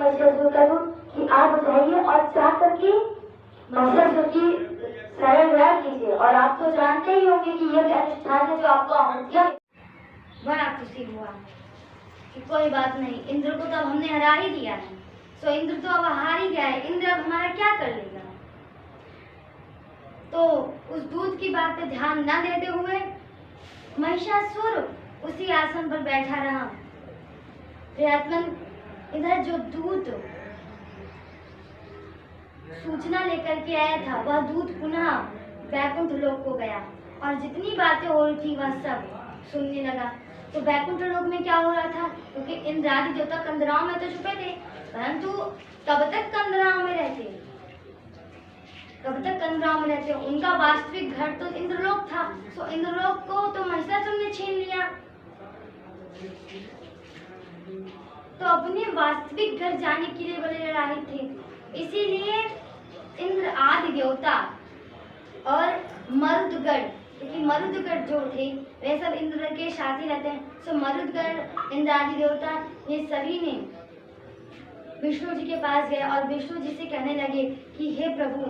महिषासुर का दूत कि आप जाइए और जा करके महिषासुर की शरण ग्रहण कीजिए। और आप तो जानते ही होंगे कि यह अनुष्ठान है जो आपको आहुतियां। बड़ा खुशी हुआ कि कोई बात नहीं, इंद्र को तो अब हमने हरा ही दिया है, तो इंद्र तो अब हार ही गया है, इंद्र अब हमारा क्या कर लेगा। तो उस दूत की बात पे ध्यान न देते हुए महिषासुर उसी आसन पर बैठा रहा। प्रियात्मन, इधर जो दूत सूचना लेकर के आया था वह दूत पुनः वैकुंठ लोक को गया और जितनी बातें हो रही थी वह सब सुनने लगा। तो वैकुंठ लोक में क्या हो रहा था, क्योंकि इंद्रादि देवता कंदराओं में तो छुपे थे, परंतु कब तक कंदराओं में रहते, उनका वास्तविक घर तो इंद्रलोक था। तो इंद्रलोक को तो महिषासुर ने छीन लिया, तो अपने वास्तविक घर जाने के लिए बड़े लड़ाई थे। इसीलिए इंद्र आदि देवता और मरुदगढ़, क्योंकि मरुदगढ़ जो थे वे सब इंद्र के साथ ही रहते हैं, तो मरुदगढ़ इंद्र आदि देवता ये सभी ने विष्णु जी के पास गए और विष्णु जी से कहने लगे कि हे प्रभु,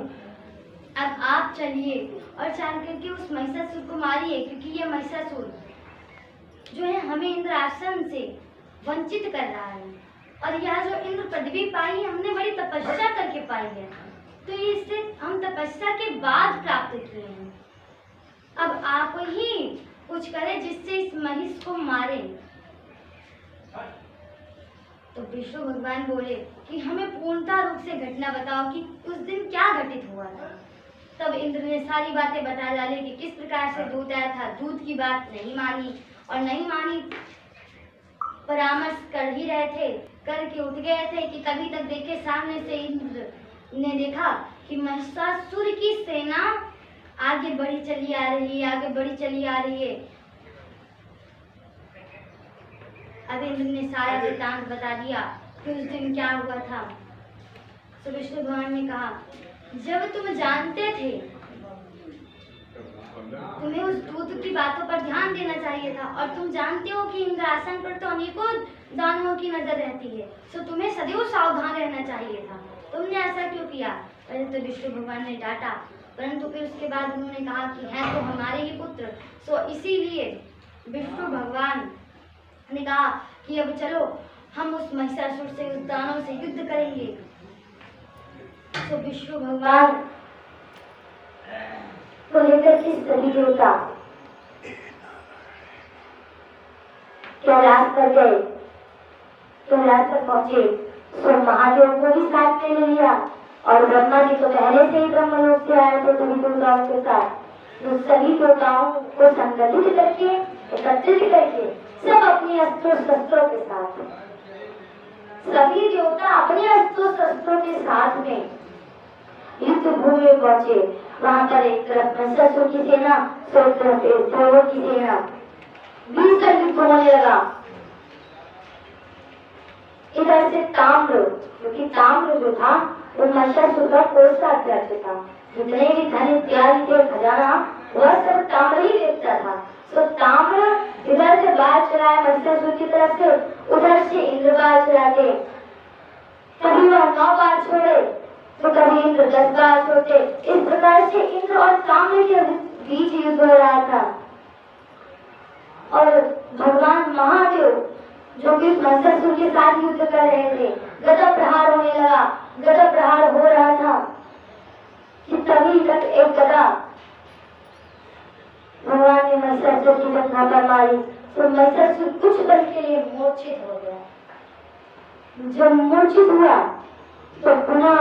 अब आप चलिए और चल करके उस महिषासुर को मारिए, क्योंकि ये महिषासुर जो है हमें इंद्र आसन से वंचित कर रहा है। और यह जो इंद्र पदवी पाई है हमने बड़ी तपस्या करके पाई है, तो इससे हम तपस्या के बाद प्राप्त किए हैं। अब आप ही कुछ करें जिससे इस महिष को मारे। तो विष्णु भगवान बोले कि हमें पूर्णता रूप से घटना बताओ कि उस दिन क्या घटित हुआ था। तब इंद्र ने सारी बातें बता डाली कि किस प्रकार से दूत आया था, दूत की बात नहीं मानी और नहीं मानी, परामर्श कर ही रहे थे, करके उठ गए थे कि तभी तक देखे सामने से इंद्र ने देखा कि महिषासुर की सेना आगे बढ़ी चली आ रही है, आगे बढ़ी चली आ रही है। अब इंद्र ने सारा वृत्तांत बता दिया कि उस दिन क्या हुआ था। तो विष्णु भगवान ने कहा, जब तुम जानते थे तुम्हें उस दूत की बातों पर ध्यान देना चाहिए था, और तुम जानते हो कि इंद्रासन पर तो अनेकों दानवों की नजर रहती है, तो तुम्हें सदैव सावधान रहना चाहिए था। तुमने ऐसा क्यों किया? पहले तो विष्णु भगवान ने डांटा, परंतु फिर उसके बाद उन्होंने कहा कि हैं तो हमारे ही पुत्र, तो इसीलिए विष्णु भगवान ने कहा कि अब चलो हम उस महिषासुर से, उस दानव से युद्ध करेंगे। तो विष्णु भगवान को लेकर के सभी देवता कैलाश पर गए, कैलाश पर पहुंचे तो महादेव को भी साथ में ले लिया, और ब्रह्मा जी तो पहले से ही ब्रह्मलोक से आए थे सभी देवताओं के साथ। तो सभी देवताओं को संगठित करके, एकत्रित करके सब अपने अस्त्र शस्त्रों के साथ, सभी देवता अपने अस्त्र शस्त्रों के साथ में युद्ध भूमि में पहुंचे। वहां पर एक तरफ महिषासुर की सेना, तो एक तरफ देवों की सेना, बीच का युद्ध होने लगा। इधर से ताम्र, क्योंकि ताम्र जो था वो महिषासुर का कोषाध्यक्ष था, जितने भी धन इत्यादि थे खजाना वह सब ताम्र ही देखता था। तो ताम्र इधर से बाहर चलाया महिषासुर की तरफ से, उधर से इंद्र बाहर चलाते, कभी वह 9 बार छोड़े तो कभी इंद्र 10 बार छोड़ते। इस प्रकार से इंद्र और ताम्र के बीच युद्ध हो रहा था। और भगवान महादेव जो कि महिषासुर के साथ युद्ध कर रहे थे, गदा प्रहार होने लगा, गदा प्रहार हो रहा था कि तभी तक एक गदा भगवान ने महिषासुर की घटना पर मारी, तो महिषासुर कुछ पल के लिए मूर्छित हो गया। जब मूर्छित हुआ तो पुनः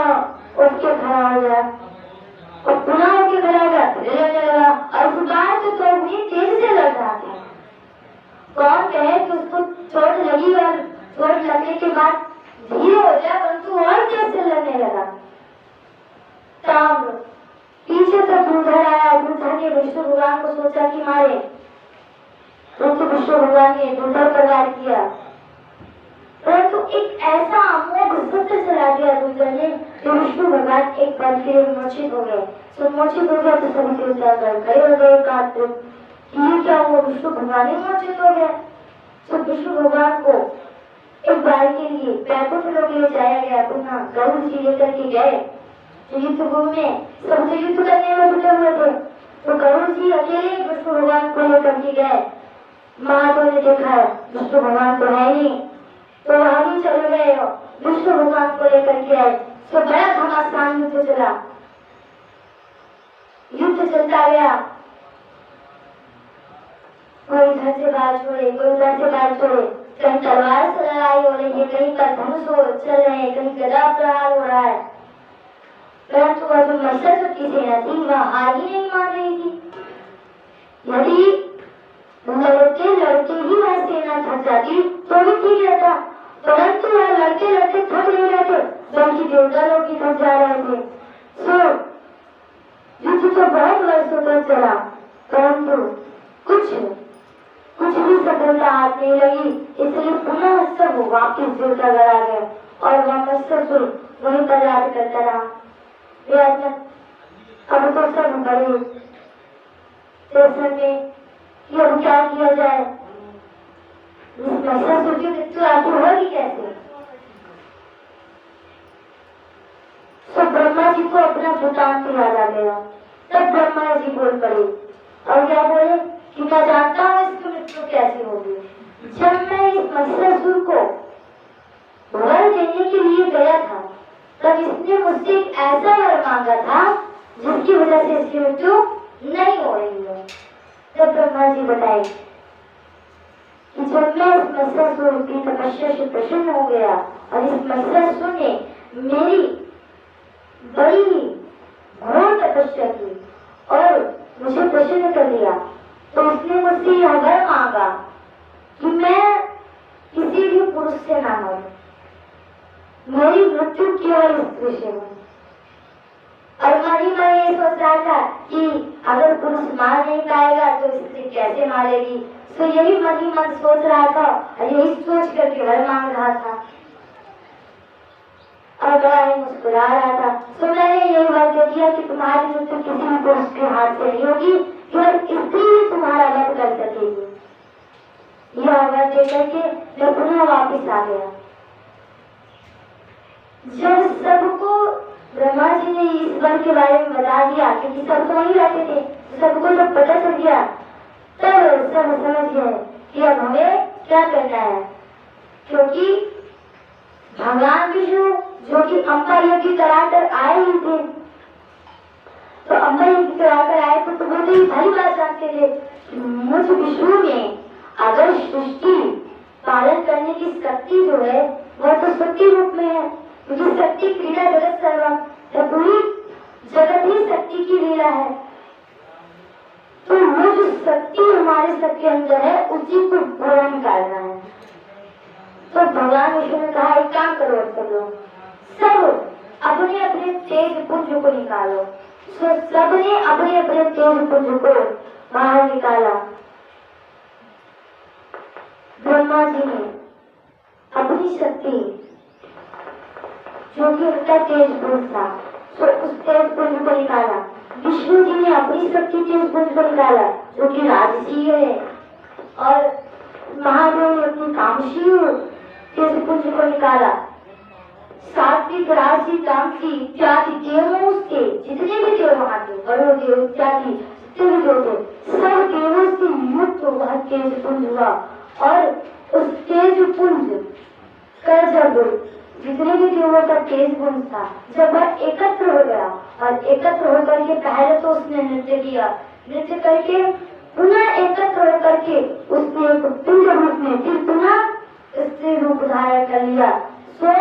उठ के खड़ा हो गया, और पुनः उठ के खड़ा हो गया, लड़ने लगा। और इस बार तो इतनी तेज से लड़ रहा था, कौन कहे कि उसको चोट लगी और चोट लगने के बाद धीरे हो जाए, परंतु और तेज से लड़ने लगा। ताम्र पीछे से धूधर आया, धूधर ने विष्णु भगवान को सोचा कि मारे, परंतु विष्णु भगवान ने धूधर प्रहार किया, परंतु एक ऐसा अमोघ सत्य चला दिया धूधर ने कि विष्णु भगवान एक पल के लिए मूर्छित हो गए। तो मूर्छित हो गया तो सभी देवता खड़े हो गए कांपते, ये क्या हुआ, विष्णु भगवान ही मूर्छित हो गए। तो विष्णु भगवान को एक बार के लिए बैकुंठ लोक ले जाया गया। पुनः गरुड़ जी लेकर के गए युद्ध भूमि में। सब तो युद्ध करने में जुटे हुए थे, तो गरुड़ जी अकेले विष्णु भगवान को लेकर के गए। महादेव ने देखा विष्णु भगवान तो है नहीं, तो आगे चल गए विष्णु भगवान को लेकर के आए। तो बड़ा घमासान युद्ध चला, युद्ध चलता गया। कोई इधर से बाल छोड़े, कोई उधर से बाल छोड़े, कहीं तलवार से लड़ाई हो रही है, कहीं पर धनुष चल रहे हैं, कहीं गदा प्रहार हो रहा है। परंतु वह जो महिषासुर की सेना थी वह हार ही नहीं मान रही थी। यदि लड़ते लड़ते ही वह सेना थक जाती तो भी ठीक रहता, परंतु वह लड़ते लड़ते थक नहीं रहे थे, बल्कि देवता लोग भी थक जा रहे थे। सो युद्ध तो बहुत वर्षों तक चला, परंतु कुछ भी सफलता हाथ नहीं लगी। इसलिए पुनः सब वापिस जुड़ता गया गया और वह महिषासुर वहीं पर राज करता रहा। अब तो सब बड़े टेंशन में कि अब क्या किया जाए, इस महिषासुर की मृत्यु आखिर होगी कैसे। सब ब्रह्मा जी को अपना वृतांत याद आ गया। तब ब्रह्मा जी बोल पड़े और क्या बोले कि मैं जानता हूँ इसकी मृत्यु कैसे होगी। जब मैं इस महिषासुर को वर देने के लिए गया था तब इसने मुझसे एक ऐसा वर मांगा था जिसकी वजह से इसकी मृत्यु नहीं हो रही है। तब ब्रह्मा जी बताए कि जब मैं इस महिषासुर की तपस्या से प्रसन्न हो गया और इस महिषासुर ने मेरी बड़ी घोर तपस्या की और मुझे प्रसन्न कर लिया, तो उसने मुझसे यह वर मांगा कि मैं किसी भी पुरुष से ना मरूं, मेरी मृत्यु केवल स्त्री से हो। और मन में ये सोच रहा था कि अगर पुरुष मार नहीं पाएगा तो स्त्री कैसे मारेगी। तो यही मन ही मन सोच रहा था और यही सोच करके वर मांग रहा था और बड़ा ही मुस्कुरा रहा था। तो मैंने यही वर दे दिया कि तुम्हारी मृत्यु किसी भी पुरुष के हाथ से नहीं होगी, केवल स्त्री ही तुम्हारा वध कर सकेगी। यह वर दे करके मैं पुनः वापिस आ गया। जब सबको ब्रह्मा जी ने इस वर के बारे में बता दिया, क्योंकि सब तो वहीं रहते थे, सबको जब पता चल गया तब सब समझ गए कि अब हमें क्या करना है। क्योंकि भगवान विष्णु जो कि अम्बा यज्ञ कराकर आए ही थे, तो अम्बा यज्ञ कराकर आए थे तो वो तो भारी बात जानते थे। मुझ विष्णु में अगर सृष्टि पालन करने की शक्ति जो है वह तो शक्ति रूप में है, क्योंकि शक्ति क्रीड़ा जगत सर्वम, तो पूरी जगत ही शक्ति की लीला है। तो वो जो शक्ति हमारे सबके अंदर है उसी को पूरा निकालना है। तो भगवान विष्णु ने कहा एक काम करो, सब अपने अपने तेज पुंज को निकालो। तो सबने अपने अपने तेज पुंज को बाहर निकाला। ब्रह्मा जी ने अपनी शक्ति जो कि उनका तेज पुंज था, तो उस तेज पुंज को निकाला। विष्णु जी ने अपनी शक्ति तेज पुंज को निकाला जो कि राजसी है, और महादेव ने अपनी कामशी तेज पुंज को निकाला। सात्विक राजसी तामसी इत्यादि देवों से जितने भी देव वहां थे, वरुण देव इत्यादि जितने भी देव थे, सब देवों से युक्त वह तेज पुंज हुआ। और उस तेज पुंज का जब जितने भी देवों का तेज पुंज था, जब वह एकत्र हो गया और एकत्र होकर के पहले तो उसने नृत्य किया, नृत्य करके पुनः एकत्र होकर के उसने एक पिंड रूप में फिर पुनः स्त्री रूप धारण कर लिया। सो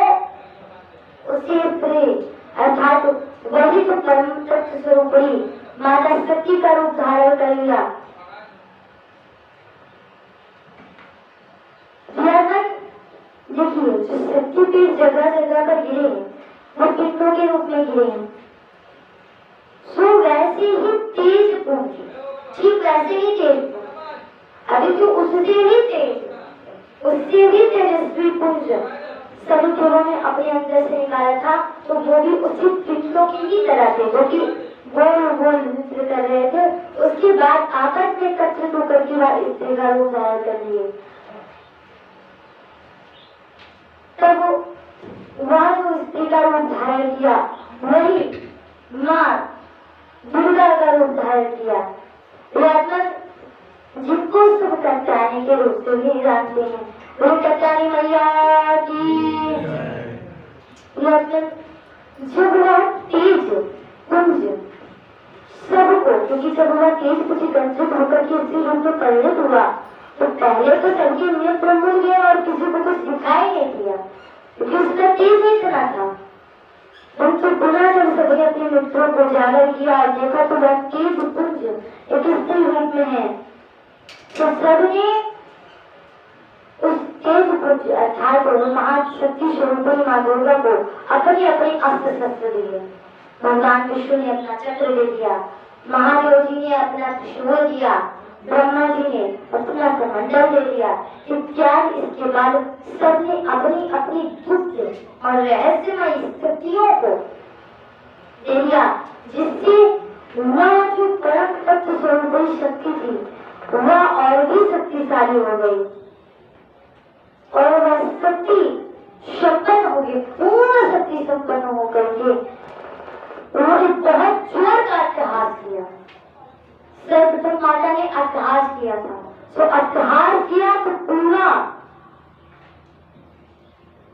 उसी स्त्री अर्थात वही तो परम तत्व स्वरूपी माता शक्ति का रूप धारण कर लिया। देखिए जो शक्ति पीठ जगह जगह पर गिरे हैं वो पिंडों के रूप में गिरे हैं। सो वैसे ही तेज पुंज, ठीक वैसे ही तेज पुंज, अभी तो उससे भी तेजस्वी पुंज सभी देवों ने अपने अंदर से निकाला था। तो वो भी उसी पिंडों की ही तरह थे जो कि गोल गोल नृत्य कर रहे थे। उसके बाद आपस में एकत्रित होकर के बाद स्त्री का रूप धारण कर लिए। तब वह जो स्त्री का रूप धारण किया वही माँ दुर्गा का रूप धारण किया। जिनको सब कत्यानी के रूप से भी जानते हैं, वो कत्यानी मैया की। जब वह तेज कुंज सबको, क्योंकि जब वह तेज कुछ एकत्रित होकर के इसी रूप में परिणत हुआ तो पहले तो सबके नियम प्रमुख गए और किसी को कुछ दिखाई नहीं दिया क्योंकि उसका तेज ही इतना था। परंतु पुनः जब सभी अपने मित्रों को उजागर किया और देखा तो वह तेज कुंज एक स्त्री रूप में है, तो सबने उस तेज कुंज अर्थात महाशक्ति स्वरूप माँ दुर्गा को अपने अपने अस्त्र शस्त्र दिए। भगवान विष्णु ने अपना चक्र दे दिया, महादेव जी ने अपना त्रिशूल दिया, ब्रह्मा जी ने अपना कमंडल दे दिया इत्यादि। इसके बाद सबने अपनी अपनी गुप्त और रहस्यमय शक्तियों को दे दिया, जिससे वह जो परम तत्व स्वरूप शक्ति थी वह और भी शक्तिशाली हो गई और वह शक्ति संपन्न हो गई, पूर्ण शक्ति संपन्न होकर के उन्होंने बहुत जोर का अट्टहास किया। सर्वप्रथम माता ने अट्टहास किया था, तो अट्टहास किया तो पूरा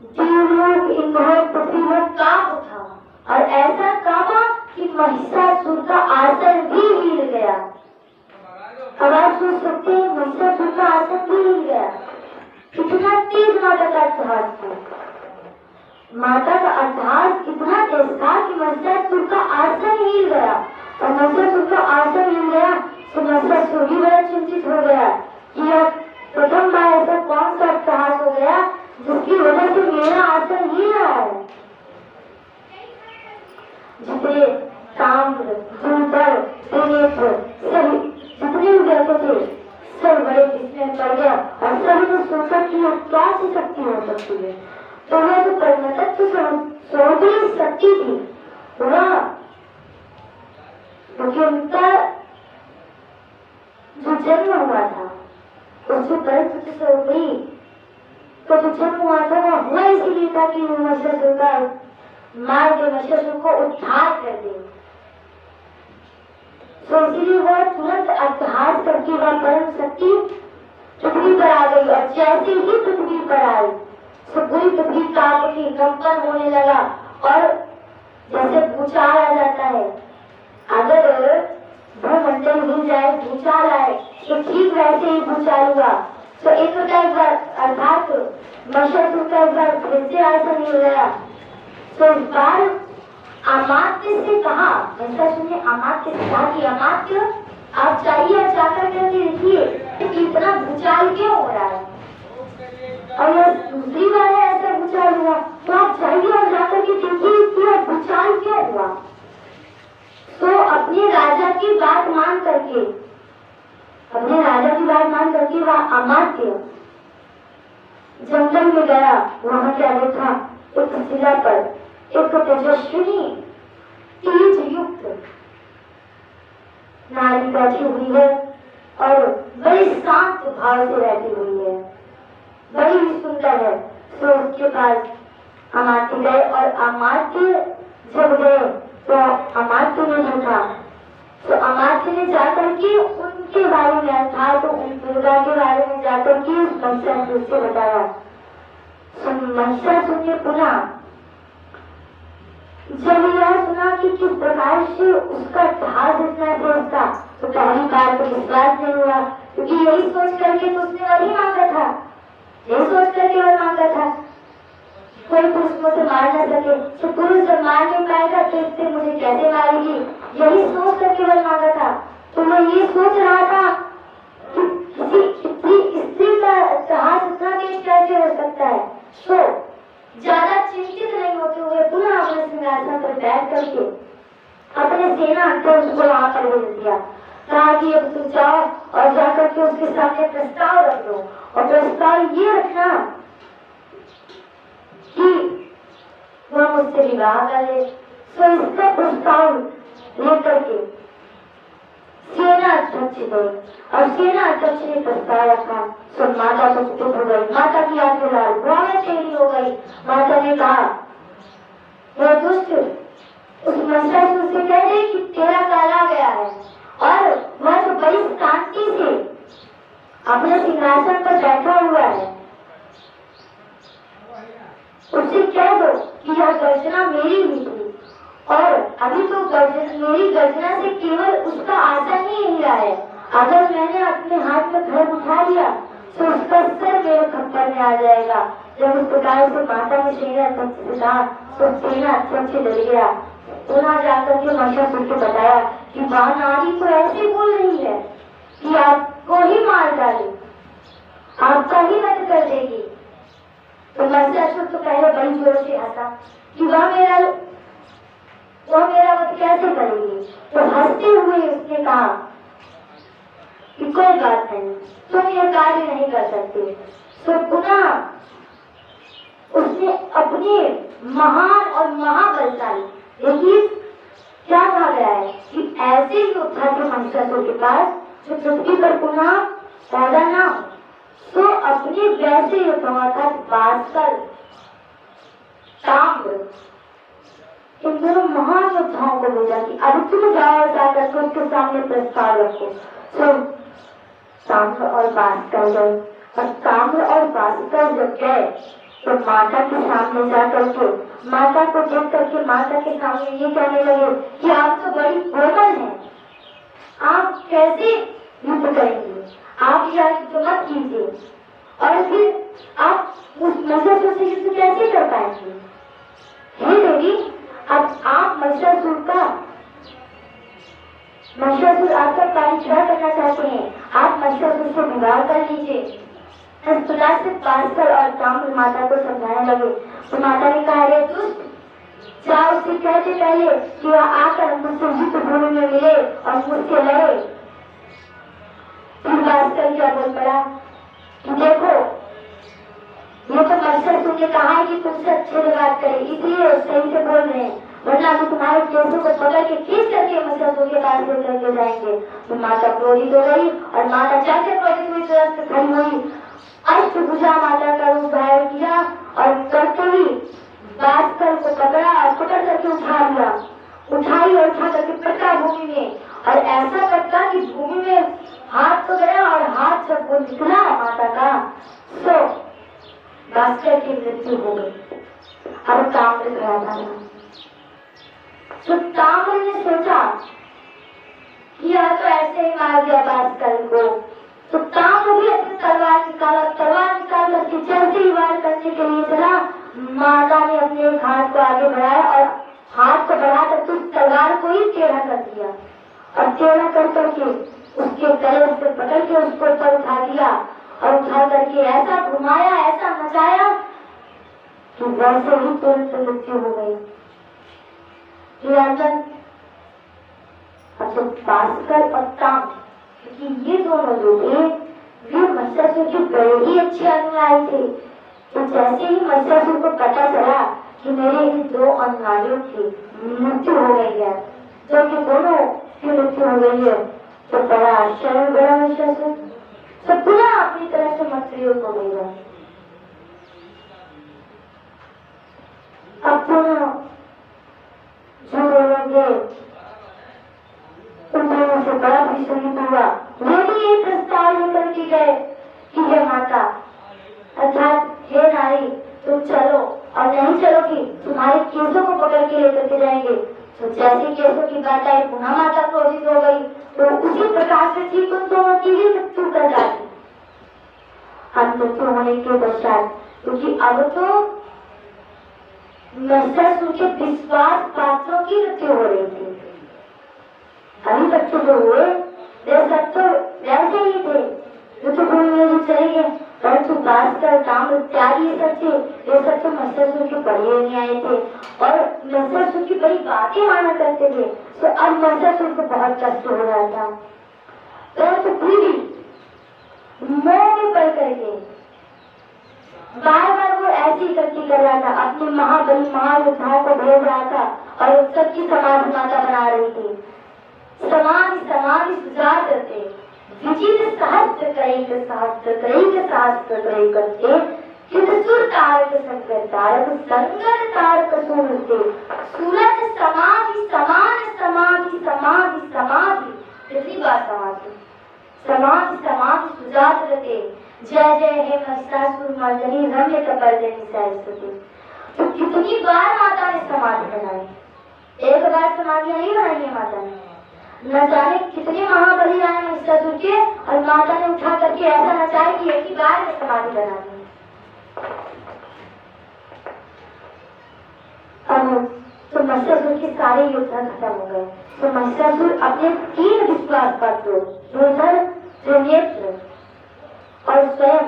देवलोक इंद्र पृथ्वी में कांप उठा और ऐसा कांपा कि महिषासुर का आसन भी हिल गया। अब आप सोच सकते हैं महिषासुर का आसन भी हिल गया, कितना तेज माता का अट्टहास था। माता का अट्टहास इतना तेज था कि महिषासुर का आसन हिल गया और महिषासुर का आसन हिल गया तो महिषासुर भी बड़ा चिंतित हो गया कि यह प्रथम बार ऐसा कौन सा अट्टहास हो गया जिसकी वजह से मेरा आसन हिल रहा है। जितने ताम्र जूतर त्रिनेत्र सभी जितने भी रहते थे सब बड़े विस्मय पड़ गया और सभी ने सोचा कि यह क्या सी शक्ति हो सकती है। तो वह जो परमतत्व स्वरूप शक्ति थी वह क्योंकि उनका जो जन्म हुआ था उस जो परमतत्व स्वरूप तो जो जन्म हुआ था वह हुआ इसीलिए था कि महिषासुर का मार के महिषासुर को उद्धार कर दे। तो इसीलिए वह तुरंत अट्टहास करके वह परम शक्ति पृथ्वी पर आ गई और जैसे ही पृथ्वी पर आई तो पूरी पृथ्वी कांपी, कंपन होने लगा और जैसे भूचाल आ जाता है, अगर भूमंडल हिल जाए भूचाल आए तो ठीक वैसे ही भूचाल हुआ। तो इंद्र का एक बार अर्थात महिषासुर का एक बार फिर से आसन हिल गया। तो इस बार अमात्य से कहा, महिषासुर ने अमात्य से कहा कि अमात्य आप चाहिए और जाकर के देखिए कि इतना भूचाल क्यों हो रहा है और यह दूसरी बार है ऐसा भूचाल हुआ, तो आप जाइए और जाकर के देखिए कि यह भूचाल क्यों हुआ। तो अपने राजा की बात मान करके वह अमात्य जंगल में गया। वहां क्या देखा, एक शिला पर एक तेजस्विनी तेज युक्त नारी बैठी हुई है और बड़ी शांत भाव से बैठी हुई है, बड़ी ही सुंदर है। तो उसके पास अमात्य गए और अमात्य जब गए तो अमात्य ने देखा तो अमात्य ने जाकर के उनके बारे में अर्थात तो उन दुर्गा के बारे में जाकर के उस महिषासुर से बताया। महिषासुर ने पुनः जब यह सुना कि किस प्रकार से उसका अट्टहास इतना तेज था तो पहली बार तो विश्वास नहीं हुआ, क्योंकि यही सोच करके तो उसने वही मांगा था, यही सोच करके वह मांगा था कोई पुरुष मुझे मार न सके, तो पुरुष जब मार नहीं पाएगा तो इससे मुझे कैसे मारेगी, यही सोच करके वह मांगा था। तो मैं ये सोच रहा था कि किसी स्त्री का अट्टहास इतना तेज कैसे हो सकता है। तो ज्यादा चिंतित नहीं होते हुए पुनः अपने सिंहासन पर बैठ करके अपने सेना अध्यक्ष को वहां पर भेज दिया, कहा कि अब तुम जाओ और जाकर के उसके सामने प्रस्ताव रख दो और प्रस्ताव ये रखना कि वह मुझसे विवाह कर ले। तो इसका प्रस्ताव लेकर के सेना अध्यक्ष गए और सेना अध्यक्ष ने प्रस्ताव रखा तो माता तो चुप हो गई, माता की आंखें लाल बहुत टेढ़ी हो गई। माता ने कहा दुष्ट उस महिषासुर से कह दे कि तेरा काल आ गया है, और वह जो बड़ी शांति से अपने सिंहासन पर बैठा हुआ है, उससे कह दो कि यह गर्जना मेरी ही थी, और अभी तो मेरी गर्जना से केवल उसका आसन ही हिला है। अगर मैंने अपने हाथ में खड़ग उठा लिया तो उसका सर मेरे खप्पर में आ जाएगा। जब उस प्रकार से माता ने सेना से कहा तो सेना अत्यंत से डर गया। पुनः जाकर के महिषासुर को बताया कि वह नारी तो ऐसे बोल रही है कि आपको ही मार डाले, आपका ही वध कर देगी। तो महिषासुर तो पहले बड़ी जोर से हंसा कि वह मेरा वध कैसे करेगी। तो हंसते हुए उसने कहा कि कोई बात नहीं, तुम ये कार्य नहीं कर सकते। तो पुनः उसने अपने महान और महाबलशाली, देखिए क्या कहा गया है कि ऐसे योद्धा थे महिषासुर के पास जो पृथ्वी पर पुनः पैदा ना हो, तो अपने वैसे योद्धाओं था भास्कर, ताम्र, इन दोनों महान योद्धाओं को भेजा कि अब तुम जाओ जाकर के उसके सामने प्रस्ताव रखो। तो ताम्र और भास्कर गए, और ताम्र और भास्कर जब गए तो माता के सामने जाकर के माता को देख करके माता के सामने ये कहने लगे कि आप तो बड़ी कोमल हैं, आप कैसे युद्ध करेंगे, आप यह युद्ध मत कीजिए, और फिर आप उस महिषासुर से युद्ध कैसे कर पाएंगे। हे देवी, अब आप महिषासुर आपका परिचय करना चाहते हैं, आप महिषासुर से विवाह कर लीजिए। इस प्रकार से भास्कर और ताम्र माता को समझाने लगे। तो माता ने कहा, अरे दुष्ट, जाओ उससे कहते पहले कि वह आकर मुझसे युद्ध भूमि में मिले और मुझसे लड़े। फिर भास्कर क्या बोल पड़ा कि देखो, ये तो महिषासुर ने कहा है कि तुमसे अच्छे से बात करे, इसलिए सही से बोल रहे हैं, वरना अभी तुम्हारे केसों को पकड़ के खींच करके महिषासुर के पास लेकर के जाएंगे। तो माता क्रोधित हो गई, और माता जैसे क्रोधित हुई तुरंत खड़ी हुई, अष्टभुजा माता का रूप धारण किया, और करते ही भास्कर को पकड़ा और पकड़ करके उठा लिया, उठाई और उठा करके पटका भूमि में, और ऐसा पटका कि भूमि में हाथ तो गया, और हाथ जब वो निकला माता का तो भास्कर की मृत्यु हो गई। अब ताम्र खड़ा था, तो ताम्र ने सोचा कि यह तो ऐसे ही मार दिया भास्कर को। तो ताम्र भी अपनी तलवार निकाल करके जैसे ही वार करने के लिए चला, माता ने अपने एक हाथ को आगे बढ़ाया और हाथ को बढ़ाकर उस तलवार को ही टेढ़ा कर दिया, और टेढ़ा कर करके उसके गले से पकड़ के उसको ऊपर उठा दिया, और उठा करके ऐसा घुमाया, ऐसा नचाया कि वैसे ही तुरंत मृत्यु हो गई। अब भास्कर और ताम्र, क्योंकि ये दोनों जो थे वे महिषासुर के बड़े ही अच्छे अनुयायी थे। तो जैसे ही महिषासुर को पता चला कि मेरे इन दो अनुयायियों की मृत्यु हो गई है, जबकि दोनों की मृत्यु हो गई है, तो बड़ा आश्चर्य में बड़ा महिषासुर, तो पुनः अपनी तरफ से मंत्रियों को भेजा। अब पुनः जो बोलेंगे उन दोनों से बड़ा भीषण हुआ। वो भी एक प्रस्ताव लेकर के गए कि हे माता, अर्थात हे नारी, तुम चलो, और नहीं चलोगी तुम्हारे केसों को पकड़ के लेकर के जाएंगे। तो जैसे केसों की बात आई, पुनः माता क्रोधित हो गई, तो उसी प्रकार से ठीक उन दोनों की भी मृत्यु कर डाली। अब मृत्यु होने के पश्चात, क्योंकि अब तो महिषासुर के विश्वास पात्रों की मृत्यु हो रही थी, अभी तक तो जो हुए वे सब तो वैसे ही थे, युद्ध भूमि में भी चले गए, परंतु भास्कर, ताम्र इत्यादि ये सब तो महिषासुर के बड़े नहीं आए थे, और महिषासुर की बड़ी बातें माना करते थे। तो अब महिषासुर को बहुत कष्ट हो रहा था, परंतु फिर भी मोह में पड़ करके बार बार वो ऐसी गलती कर रहा था, अपने महाबली महायोद्धाओं को भेज रहा था, और उन सबकी समाधि माता बना रही थी। समाधि सुजात थे, विचित्र सहस्त्र कई सहस्त्र करते कितसुर तारक संकर तारक संकर तारक सूरते सूरज समाधि समान समाधि समाधि समाधि कितनी बार समाधि समाधि समाधि सुजात रते जय जय हे महिषासुर मर्दनी रम्य कपर्दिनी सरस्वती। तो कितनी बार माता ने समाधि बनाई, एक बार समाधि नहीं बनाई है माता ने, न जाने कितने महाबली आए महिषासुर के और माता ने उठा करके ऐसा नचाया कि एक ही बार में समाधि बना दी। अब तो महिषासुर के सारे योद्धा खत्म हो गए, तो महिषासुर अपने 3 विश्वास पात्रों दुर्धर त्रिनेत्र और स्वयं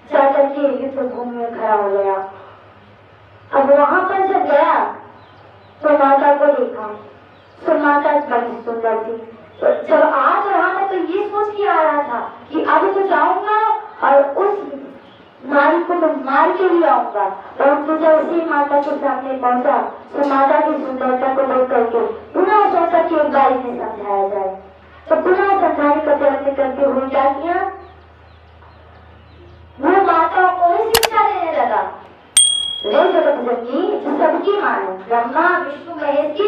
जाकर के युद्ध भूमि में खड़ा हो गया। अब वहां पर जब गया तो माता को देखा, तो माता बड़ी सुंदर थी। तो जब आज रहा था तो ये सोच के आ रहा था कि अब तो जाऊंगा और उस नारी को तो मार के ही आऊंगा। और तो जब उसी माता के सामने पहुंचा तो माता की सुंदरता को देख करके पुनः सोचा कि एक बार इन्हें समझाया जाए। तो पुनः समझाने का प्रयत्न करते हुए क्या किया, वो माता को ही शिक्षा देने लगा। वे जगत जननी जो सबकी मां है, ब्रह्मा विष्णु महेश की